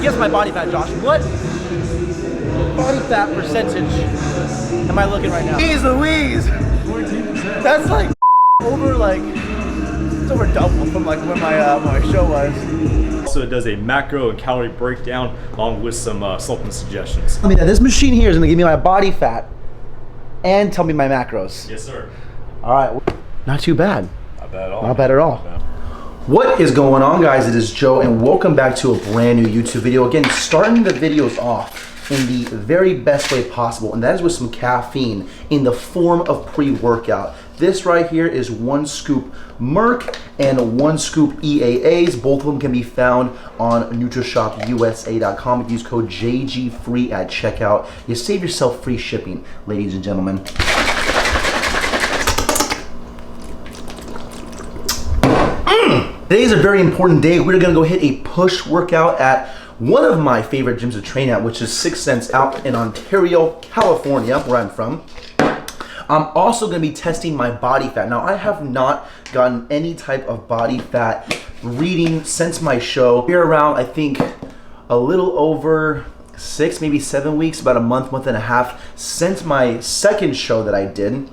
Guess my body fat, Josh. What body fat percentage am I looking right now? Jeez Louise! 14%. That's like over it's over double from like when my show was. Also, it does a macro and calorie breakdown along with some supplement suggestions. I mean, this machine here is gonna give me my body fat and tell me my macros. Yes, sir. All right, not too bad. Not bad at all. Not bad at all. What is going on, guys? It is Joe, and welcome back to a brand new YouTube video. Again, starting the videos off in the very best way possible, and that is with some caffeine in the form of pre-workout. This right here is 1 scoop Merc and 1 scoop EAAs. Both of them can be found on NutriShopUSA.com. Use code JGFree at checkout. You save yourself free shipping, ladies and gentlemen. Today is a very important day. We're gonna go hit a push workout at one of my favorite gyms to train at, which is Six Sense out in Ontario, California, where I'm from. I'm also gonna be testing my body fat. Now, I have not gotten any type of body fat reading since my show. We're around, I think, a little over 6, maybe 7 weeks, about a month and a half since my second show that I did,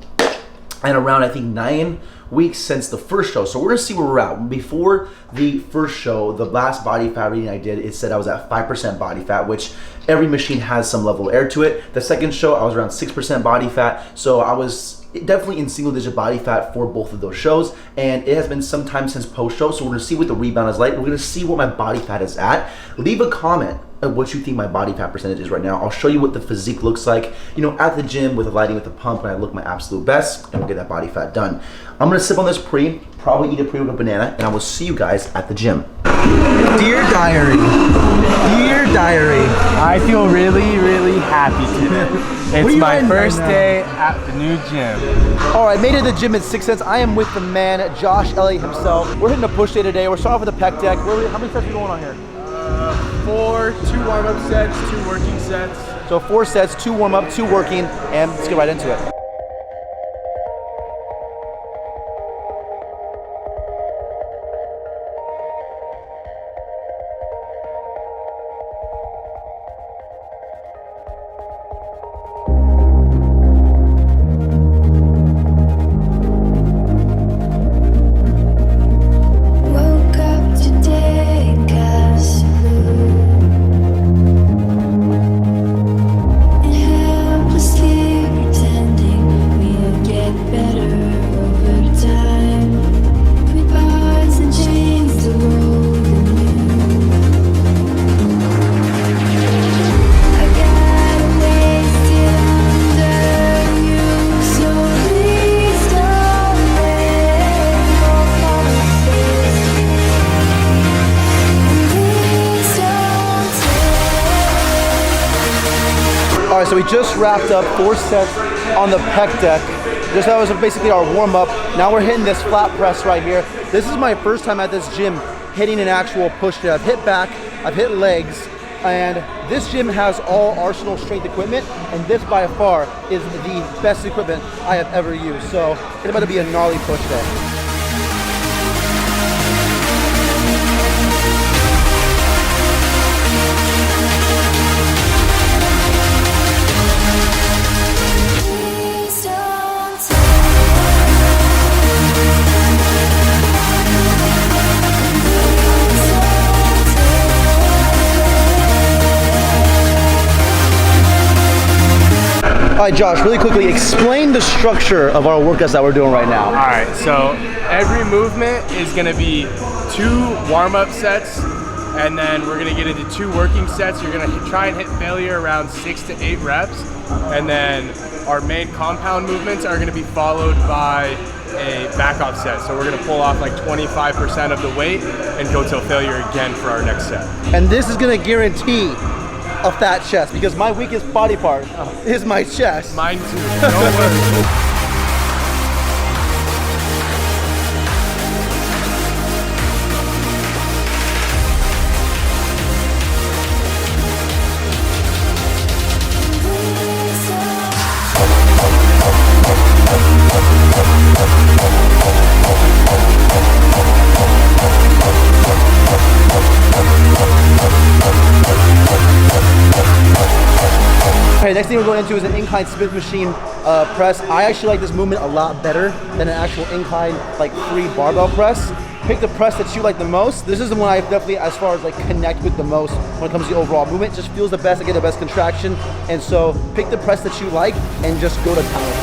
and around, I think, 9 weeks since the first show. So we're gonna see where we're at. Before the first show, the last body fat reading I did, it said I was at 5% body fat, which every machine has some level of error to it. The second show, I was around 6% body fat. So I was definitely in single digit body fat for both of those shows. And it has been some time since post show. So we're gonna see what the rebound is like. We're gonna see what my body fat is at. Leave a comment of what you think my body fat percentage is right now. I'll show you what the physique looks like, you know, at the gym with the lighting, with the pump, and I look my absolute best, and we'll get that body fat done. I'm gonna sip on this probably eat a pre with a banana, and I will see you guys at the gym. Dear Diary, I feel really, really happy today. It's my first day at the new gym. All right, made it to the gym at Six Sense. I am with the man, Josh Elliott himself. We're hitting a push day today. We're starting off with the pec deck. How many sets are we going on here? 4, 2 warm-up sets, 2 working sets. So 4 sets, 2 warm-up, 2 working, and let's get right into it. All right, so we just wrapped up 4 sets on the pec deck. That was basically our warm up. Now we're hitting this flat press right here. This is my first time at this gym hitting an actual push day. I've hit back, I've hit legs, and this gym has all Arsenal strength equipment, and this by far is the best equipment I have ever used. So it's about to be a gnarly push day. All right, Josh, really quickly, explain the structure of our workouts that we're doing right now. All right, so every movement is gonna be 2 warm-up sets, and then we're gonna get into 2 working sets. You're gonna try and hit failure around 6 to 8 reps, and then our main compound movements are gonna be followed by a back-off set. So we're gonna pull off like 25% of the weight and go till failure again for our next set. And this is gonna guarantee a fat chest, because my weakest body part is my chest. Mine too, no worries. Okay, next thing we're going into is an incline Smith machine press. I actually like this movement a lot better than an actual incline like free barbell press. Pick the press that you like the most. This is the one I definitely, as far as like connect with the most when it comes to the overall movement. It just feels the best, I get the best contraction. And so pick the press that you like and just go to town with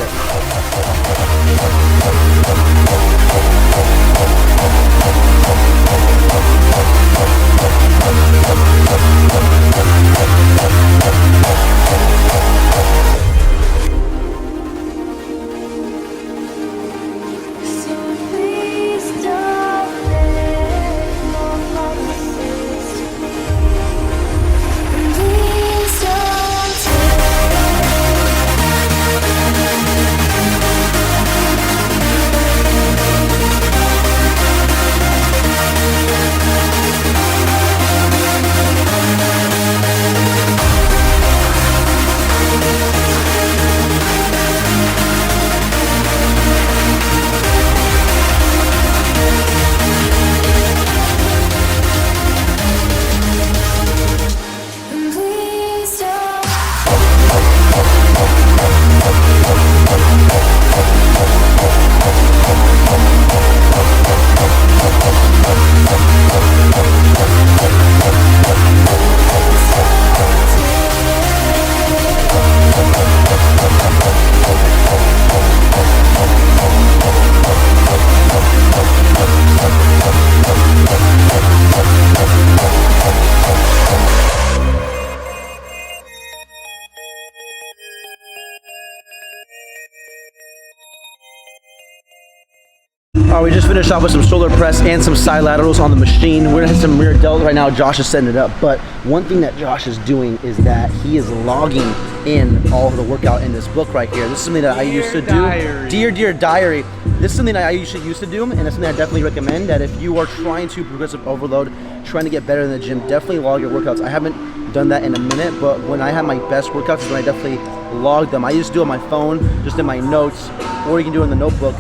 All right, we just finished off with some shoulder press and some side laterals on the machine. We're gonna hit some rear delt right now. Josh is setting it up, but one thing that Josh is doing is that he is logging in all of the workout in this book right here. This is something that I used to do. Dear Diary. This is something that I used to do, and it's something I definitely recommend, that if you are trying to progressive overload, trying to get better in the gym, definitely log your workouts. I haven't done that in a minute, but when I have my best workouts is when I definitely log them. I used to do it on my phone, just in my notes, or you can do it in the notebook,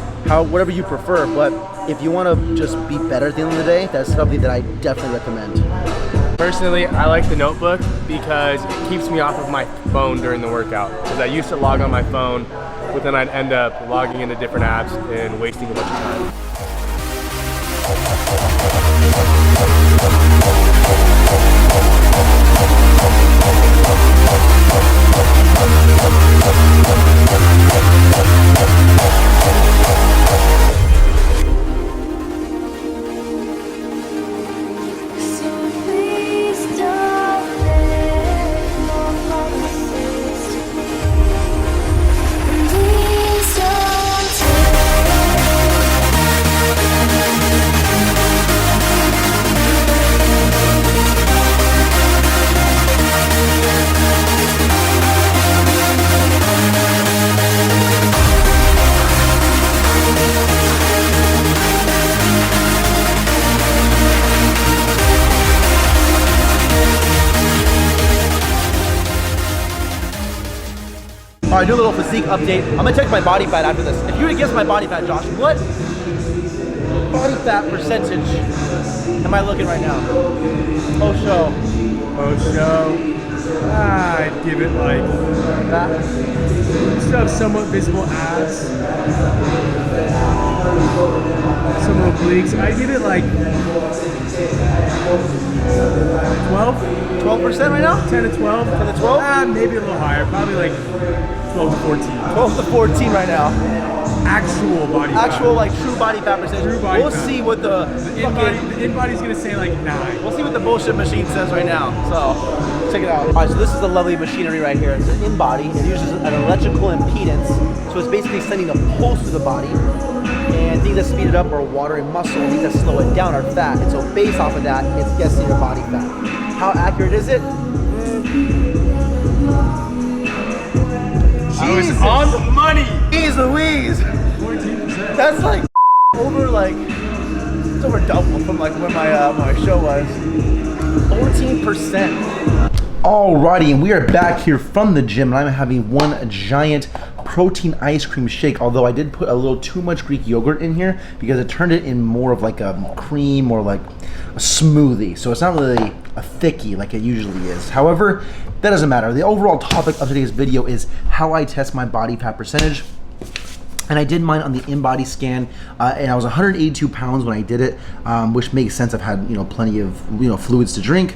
whatever you prefer. But if you want to just be better at the end of the day, that's something that I definitely recommend. Personally, I like the notebook because it keeps me off of my phone during the workout. Because I used to log on my phone, but then I'd end up logging into different apps and wasting a bunch of time. All right, do a little physique update. I'm gonna check my body fat after this. If you were to guess my body fat, Josh, what body fat percentage am I looking right now? Oh, show. I'd give it like That. still have somewhat visible abs, some obliques. I'd give it like 12, 12% right now? 10 to 12, 10 to 12? maybe a little higher, probably like 12 to 14. 12 to 14 right now. Actual body fat. Actual like true body fat percentage. True body We'll fat. see what the In-body's gonna say like 9. We'll see what the bullshit machine says right now. So check it out. All right, so this is the lovely machinery right here. It's an in-body. It uses an electrical impedance, so it's basically sending a pulse to the body. And things that speed it up are water and muscle. Things that slow it down are fat. And so based off of that, it's guessing your body fat. How accurate is it? I was on the money. Jeez Louise. 14%. That's like over like, it's over double from like when my show was. 14%. Alrighty, and we are back here from the gym, and I'm having one giant protein ice cream shake, although I did put a little too much Greek yogurt in here because it turned it in more of like a cream or like a smoothie. So it's not really a thickie like it usually is. However, that doesn't matter. The overall topic of today's video is how I test my body fat percentage. And I did mine on the InBody scan, and I was 182 pounds when I did it, which makes sense. I've had plenty of fluids to drink.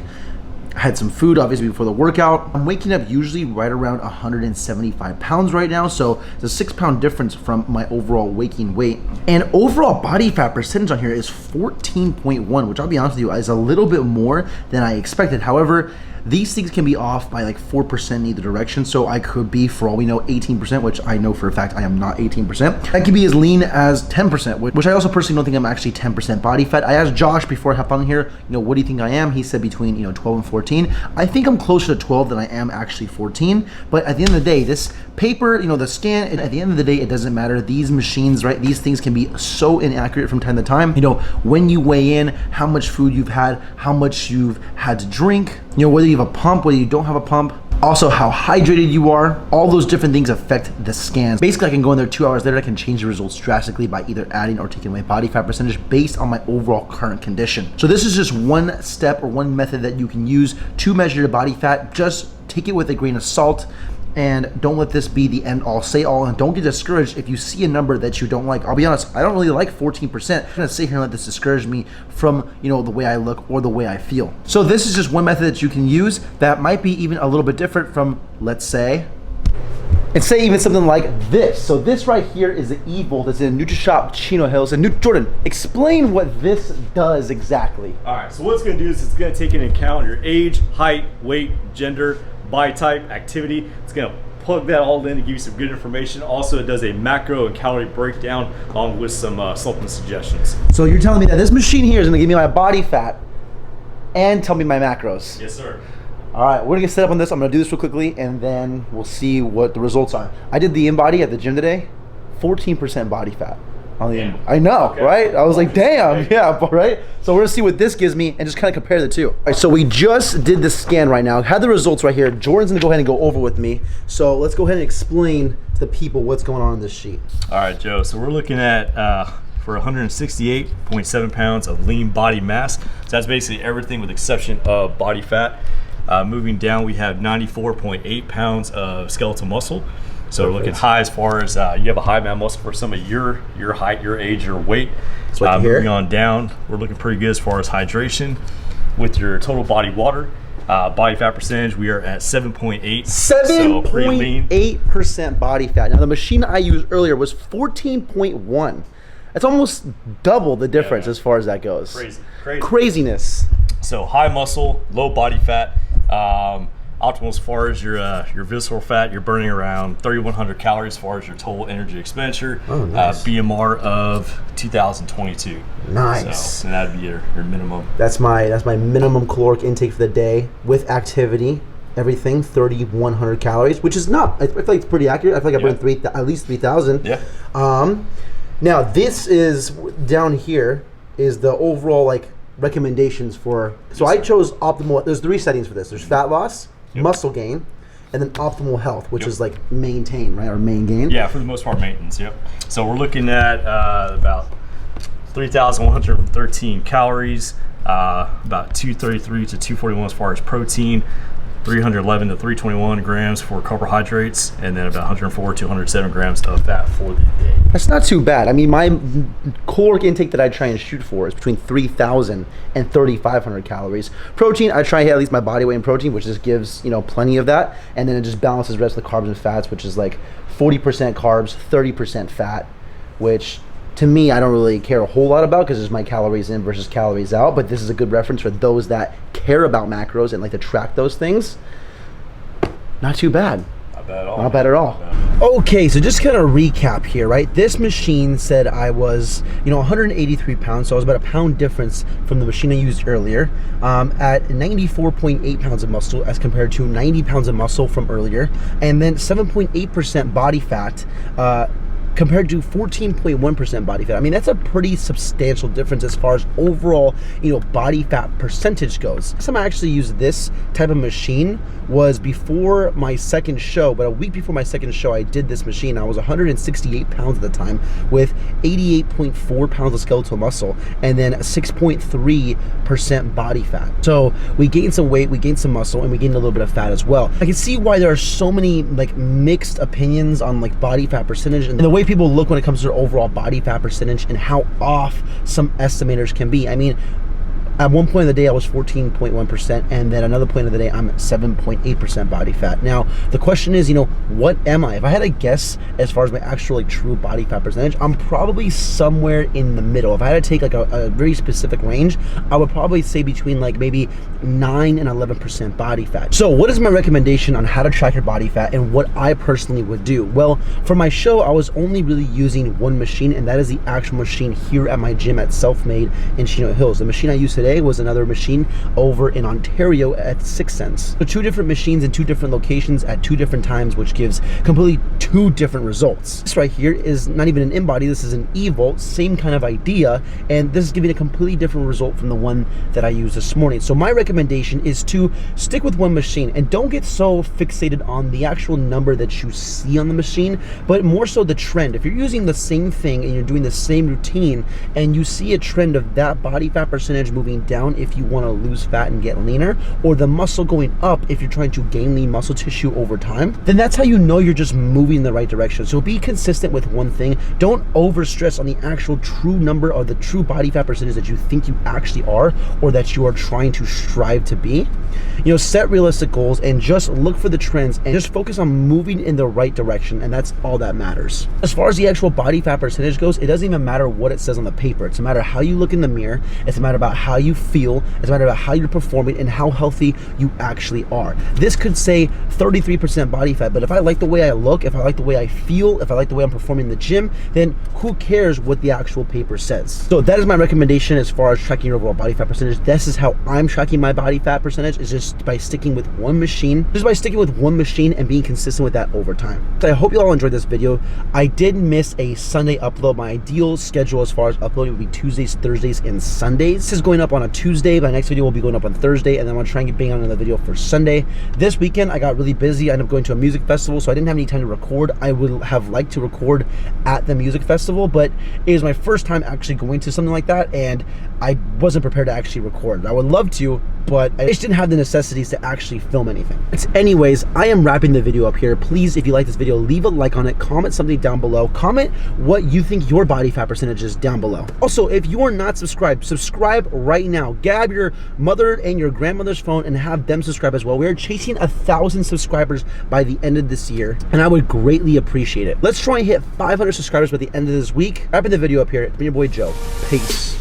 I had some food obviously before the workout. I'm waking up usually right around 175 pounds right now, so it's a 6 pound difference from my overall waking weight. And overall body fat percentage on here is 14.1, which I'll be honest with you is a little bit more than I expected. However, these things can be off by like 4% in either direction, so I could be, for all we know, 18%, which I know for a fact I am not 18%. I could be as lean as 10%, which I also personally don't think I'm actually 10% body fat. I asked Josh before I hopped on here, what do you think I am? He said between 12 and 14. I think I'm closer to 12 than I am actually 14, but at the end of the day, this paper, the scan, at the end of the day, it doesn't matter. These machines, right, these things can be so inaccurate from time to time. When you weigh in, how much food you've had, how much you've had to drink, whether you have a pump, whether you don't have a pump, also how hydrated you are, all those different things affect the scans. Basically, I can go in there 2 hours later, I can change the results drastically by either adding or taking away body fat percentage based on my overall current condition. So this is just one step or one method that you can use to measure your body fat. Just take it with a grain of salt. And don't let this be the end all say all, and don't get discouraged if you see a number that you don't like. I'll be honest, I don't really like 14%. I'm gonna sit here and let this discourage me from the way I look or the way I feel. So this is just one method that you can use that might be even a little bit different from, let's say even something like this. So this right here is the eVolt that's in NutriShop Chino Hills. And Jordan, explain what this does exactly. All right, so what it's gonna do is it's gonna take into account your age, height, weight, gender, body type, activity. It's gonna plug that all in to give you some good information. Also, it does a macro and calorie breakdown along with some supplement suggestions. So you're telling me that this machine here is gonna give me my body fat and tell me my macros? Yes, sir. All right, we're gonna get set up on this. I'm gonna do this real quickly and then we'll see what the results are. I did the InBody at the gym today, 14% body fat. I know, okay. Right? I was like, damn, yeah, right? So we're gonna see what this gives me and just kind of compare the two. All right, so we just did the scan right now, had the results right here. Jordan's gonna go ahead and go over with me. So let's go ahead and explain to the people what's going on in this sheet. All right, Joe, so we're looking at, for 168.7 pounds of lean body mass. So that's basically everything with exception of body fat. Moving down, we have 94.8 pounds of skeletal muscle. So we're looking high as far as you have a high man muscle for some of your height, your age, your weight. Moving on down, we're looking pretty good as far as hydration. With your total body water, body fat percentage, we are at 7.8. 7.8% body fat. Now the machine I used earlier was 14.1. That's almost double the difference as far as that goes. Crazy. Craziness. So high muscle, low body fat. Optimal as far as your visceral fat, you're burning around 3,100 calories as far as your total energy expenditure. Oh, nice. BMR of 2022. Nice. So, and that'd be your minimum. That's my minimum caloric intake for the day with activity. Everything 3,100 calories, which is not. I feel like it's pretty accurate. I feel like I burned at least 3,000. Yeah. Now this is down here is the overall recommendations for. So I chose optimal. There's 3 settings for this. There's fat loss, muscle gain, and then optimal health, which is maintain, right, or main gain. Yeah, for the most part, maintenance. Yep. So we're looking at about 3,113 calories, about 233 to 241 as far as protein, 311 to 321 grams for carbohydrates, and then about 104 to 107 grams of fat for the day. That's not too bad. I mean, my caloric intake that I try and shoot for is between 3,000 and 3,500 calories. Protein, I try to hit at least my body weight in protein, which just gives plenty of that, and then it just balances the rest of the carbs and fats, which is like 40% carbs, 30% fat, which to me, I don't really care a whole lot about because it's my calories in versus calories out, but this is a good reference for those that care about macros and like to track those things. Not too bad. Not bad at all. Not bad at all. Okay, so just kind of recap here, right? This machine said I was, 183 pounds, so I was about a pound difference from the machine I used earlier, at 94.8 pounds of muscle as compared to 90 pounds of muscle from earlier, and then 7.8% body fat, compared to 14.1% body fat. I mean, that's a pretty substantial difference as far as overall, body fat percentage goes. Last time I actually used this type of machine was before my second show, but a week before my second show, I did this machine. I was 168 pounds at the time with 88.4 pounds of skeletal muscle and then 6.3% body fat. So we gained some weight, we gained some muscle, and we gained a little bit of fat as well. I can see why there are so many mixed opinions on body fat percentage and the way people look when it comes to their overall body fat percentage and how off some estimators can be. I mean, at one point of the day, I was 14.1%, and then another point of the day, I'm at 7.8% body fat. Now, the question is, what am I? If I had to guess as far as my actual true body fat percentage, I'm probably somewhere in the middle. If I had to take a very specific range, I would probably say between maybe 9 and 11% body fat. So what is my recommendation on how to track your body fat and what I personally would do? Well, for my show, I was only really using one machine, and that is the actual machine here at my gym at Self-Made in Chino Hills. The machine I use today was another machine over in Ontario at 6 cents. So 2 different machines in 2 different locations at 2 different times, which gives completely 2 different results. This right here is not even an InBody, this is an eVolt, same kind of idea, and this is giving a completely different result from the one that I used this morning. So my recommendation is to stick with one machine and don't get so fixated on the actual number that you see on the machine, but more so the trend. If you're using the same thing and you're doing the same routine and you see a trend of that body fat percentage moving down if you want to lose fat and get leaner, or the muscle going up if you're trying to gain lean muscle tissue over time, then that's how you know you're just moving in the right direction. So be consistent with one thing. Don't overstress on the actual true number or the true body fat percentage that you think you actually are or that you are trying to strive to be. Set realistic goals and just look for the trends and just focus on moving in the right direction, and that's all that matters. As far as the actual body fat percentage goes, it doesn't even matter what it says on the paper. It's a matter of how you look in the mirror. It's a matter about how you feel. It's a matter about how you're performing and how healthy you actually are. This could say 33% body fat, but if I like the way I look, if I like the way I feel, if I like the way I'm performing in the gym, then who cares what the actual paper says? So that is my recommendation as far as tracking your overall body fat percentage. This is how I'm tracking my body fat percentage, is just by sticking with one machine, and being consistent with that over time. So I hope you all enjoyed this video. I did miss a Sunday upload. My ideal schedule as far as uploading would be Tuesdays, Thursdays, and Sundays. This is going up on a Tuesday. My next video will be going up on Thursday, and then I'm gonna try and bang out another video for Sunday. This weekend I got really busy. I ended up going to a music festival, so I didn't have any time to record. I would have liked to record at the music festival, but it was my first time actually going to something like that, and I wasn't prepared to actually record. I would love to, but I just didn't have the necessities to actually film anything. Anyways, I am wrapping the video up here. Please, if you like this video, leave a like on it, comment something down below, comment what you think your body fat percentage is down below. Also, if you are not subscribed, subscribe right now. Grab your mother and your grandmother's phone and have them subscribe as well. We are chasing 1,000 subscribers by the end of this year, and I would greatly appreciate it. Let's try and hit 500 subscribers by the end of this week. Wrapping the video up here. It's been your boy Joe. Peace.